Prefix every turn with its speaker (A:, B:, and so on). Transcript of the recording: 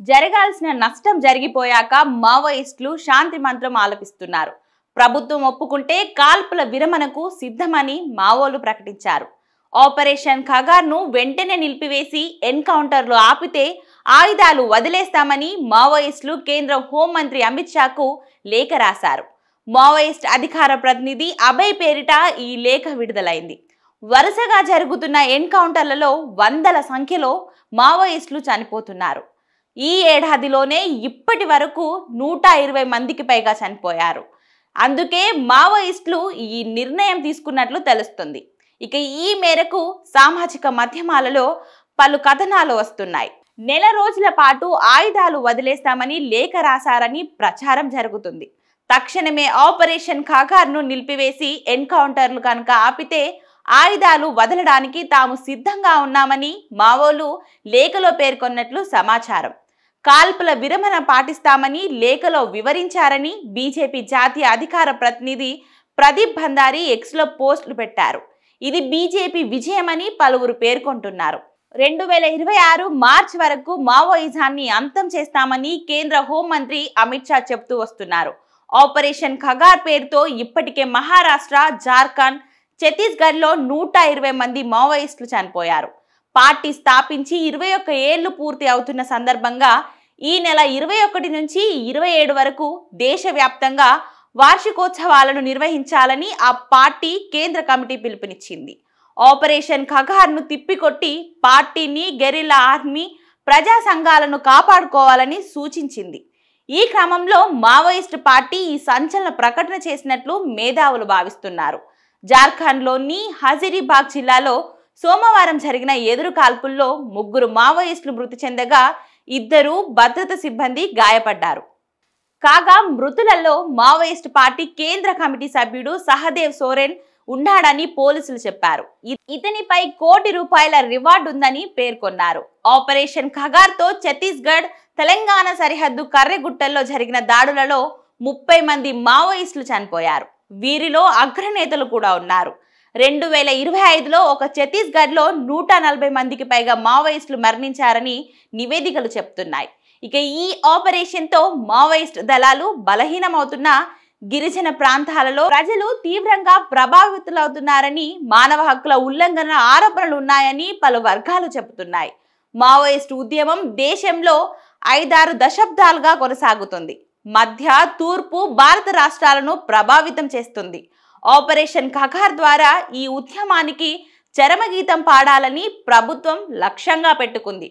A: జరగాల్సిన నష్టం జరిగిపోయాక మావోయిస్టులు శాంతి మంత్రం ఆలపిస్తున్నారు. ప్రభుత్వం ఒప్పుకుంటే కాల్పుల విరమణకు సిద్ధమని మావోలు ప్రకటించారు. ఆపరేషన్ ఖగార్ను వెంటనే నిలిపివేసి ఎన్కౌంటర్లు ఆపితే ఆయుధాలు వదిలేస్తామని మావోయిస్టులు కేంద్ర హోంమంత్రి అమిత్ షాకు లేఖ రాశారు. మావోయిస్ట్ అధికార ప్రతినిధి అభయ్ పేరిట ఈ లేఖ విడుదలైంది. వరుసగా జరుగుతున్న ఎన్కౌంటర్లలో వందల సంఖ్యలో మావోయిస్టులు చనిపోతున్నారు. ఈ ఏడాదిలోనే ఇప్పటి వరకు 120 మందికి పైగా చనిపోయారు. అందుకే మావోయిస్టులు ఈ నిర్ణయం తీసుకున్నట్లు తెలుస్తుంది. ఇక ఈ మేరకు సామాజిక మాధ్యమాలలో పలు కథనాలు వస్తున్నాయి. నెల రోజుల పాటు ఆయుధాలు వదిలేస్తామని లేఖ రాశారని ప్రచారం జరుగుతుంది. తక్షణమే ఆపరేషన్ ఖగార్ను నిలిపివేసి ఎన్కౌంటర్లు కనుక ఆపితే ఆయుధాలు వదలడానికి తాము సిద్ధంగా ఉన్నామని మావోలు లేఖలో పేర్కొన్నట్లు సమాచారం. కాల్పుల విరమణ పాటిస్తామని లేఖలో వివరించారని బీజేపీ జాతీయ అధికార ప్రతినిధి ప్రదీప్ భండారీ ఎక్స్లో పోస్టులు పెట్టారు. ఇది బీజేపీ విజయమని పలువురు పేర్కొంటున్నారు. 2026 మార్చి వరకు మావోయిజాన్ని అంతం చేస్తామని కేంద్ర హోంమంత్రి అమిత్ షా చెబుతూ వస్తున్నారు. ఆపరేషన్ ఖగార్ పేరుతో ఇప్పటికే మహారాష్ట్ర, జార్ఖండ్, ఛత్తీస్గఢ్లో 120 మంది మావోయిస్టులు చనిపోయారు. పార్టీ స్థాపించి 21 ఏళ్లు పూర్తి అవుతున్న సందర్భంగా ఈ నెల 21 నుంచి 27 వరకు దేశవ్యాప్తంగా వార్షికోత్సవాలను నిర్వహించాలని ఆ పార్టీ కేంద్ర కమిటీ పిలుపునిచ్చింది. ఆపరేషన్ ఖగార్ను తిప్పికొట్టి పార్టీని, గెరిల్లా ఆర్మీ, ప్రజా సంఘాలను కాపాడుకోవాలని సూచించింది. ఈ క్రమంలో మావోయిస్టు పార్టీ ఈ సంచలన ప్రకటన చేసినట్లు మేధావులు భావిస్తున్నారు. జార్ఖండ్లోని హజరీబాగ్ జిల్లాలో సోమవారం జరిగిన ఎదురు కాల్పుల్లో 3 మావోయిస్టులు మృతి చెందగా 2 భద్రతా సిబ్బంది గాయపడ్డారు. కాగా మృతులలో మావోయిస్టు పార్టీ కేంద్ర కమిటీ సభ్యుడు సహదేవ్ సోరెన్ ఉన్నాడని పోలీసులు చెప్పారు. ఇతనిపై ₹1 కోటి రివార్డు ఉందని పేర్కొన్నారు. ఆపరేషన్ ఖగార్తో ఛత్తీస్గఢ్, తెలంగాణ సరిహద్దు కర్రెగుట్టల్లో జరిగిన దాడులలో 30 మంది మావోయిస్టులు చనిపోయారు. వీరిలో అగ్రనేతలు కూడా ఉన్నారు. 2025లో ఒక ఛత్తీస్గఢ్లో 140 మందికి పైగా మావోయిస్టులు మరణించారని నివేదికలు చెప్తున్నాయి. ఇక ఈ ఆపరేషన్తో మావోయిస్ట్ దళాలు బలహీనమవుతున్న గిరిజన ప్రాంతాలలో ప్రజలు తీవ్రంగా ప్రభావితులవుతున్నారని, మానవ హక్కుల ఉల్లంఘన ఆరోపణలు ఉన్నాయని పలు వర్గాలు చెబుతున్నాయి. మావోయిస్టు ఉద్యమం దేశంలో 5-6 దశాబ్దాలుగా కొనసాగుతుంది. మధ్య, తూర్పు భారత రాష్ట్రాలను ప్రభావితం చేస్తుంది. ఆపరేషన్ ఖగార్ ద్వారా ఈ ఉద్యమానికి చరమగీతం పాడాలని ప్రభుత్వం లక్ష్యంగా పెట్టుకుంది.